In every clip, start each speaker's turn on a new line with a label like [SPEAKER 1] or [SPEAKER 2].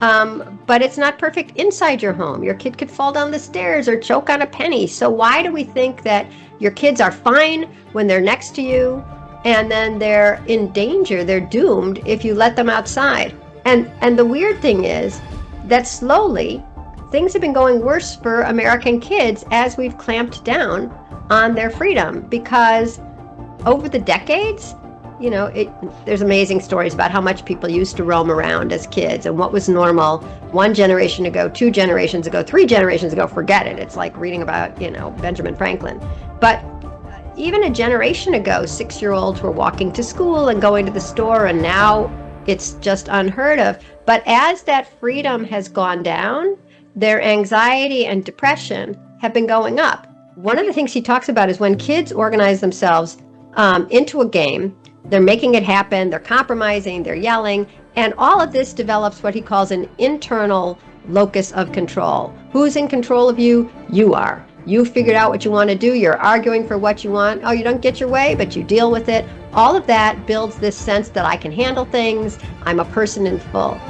[SPEAKER 1] But it's not perfect inside your home. Your kid could fall down the stairs or choke on a penny. So why do we think that your kids are fine when they're next to you, and then they're in danger, they're doomed if you let them outside? And the weird thing is that slowly things have been going worse for American kids as we've clamped down on their freedom, because over the decades, there's amazing stories about how much people used to roam around as kids and what was normal 1 generation ago, 2 generations ago, 3 generations ago. Forget it. It's like reading about, Benjamin Franklin. But even a generation ago, 6-year-olds were walking to school and going to the store, and now it's just unheard of. But as that freedom has gone down, their anxiety and depression have been going up. One of the things he talks about is when kids organize themselves into a game, they're making it happen, they're compromising, they're yelling, and all of this develops what he calls an internal locus of control. Who's in control of you? You are. You figured out what you want to do, you're arguing for what you want. Oh, you don't get your way, but you deal with it. All of that builds this sense that I can handle things, I'm a person in full.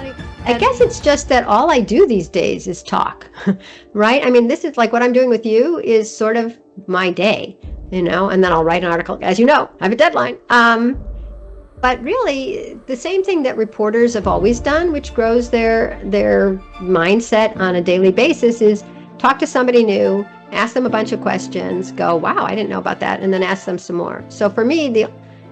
[SPEAKER 1] I guess it's just that all I do these days is talk, right? I mean, this is like what I'm doing with you is sort of my day, and then I'll write an article. As you know, I have a deadline. But really, the same thing that reporters have always done, which grows their mindset on a daily basis, is talk to somebody new, ask them a bunch of questions, go, wow, I didn't know about that, and then ask them some more. So for me, I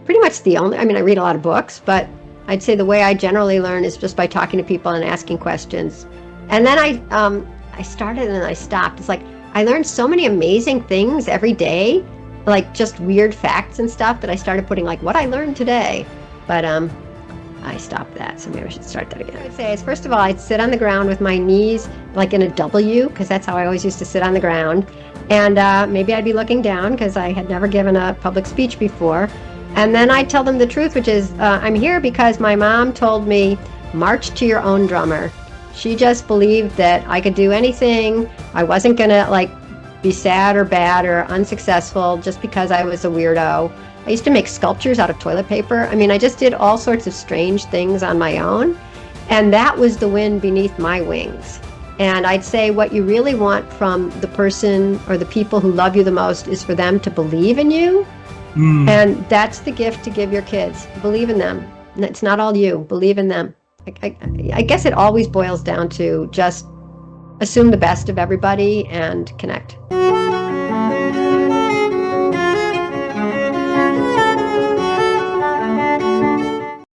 [SPEAKER 1] read a lot of books, but I'd say the way I generally learn is just by talking to people and asking questions. And then I started and I stopped. It's like I learned so many amazing things every day, like just weird facts and stuff, that I started putting like what I learned today. But I stopped that, so maybe I should start that again. What I would say is, first of all, I'd sit on the ground with my knees like in a W, because that's how I always used to sit on the ground. And maybe I'd be looking down because I had never given a public speech before. And then I'd tell them the truth, which is, I'm here because my mom told me, march to your own drummer. She just believed that I could do anything. I wasn't going to be sad or bad or unsuccessful just because I was a weirdo. I used to make sculptures out of toilet paper. I just did all sorts of strange things on my own. And that was the wind beneath my wings. And I'd say what you really want from the person or the people who love you the most is for them to believe in you. And that's the gift to give your kids. Believe in them. It's not all you. Believe in them. I guess it always boils down to just assume the best of everybody and connect.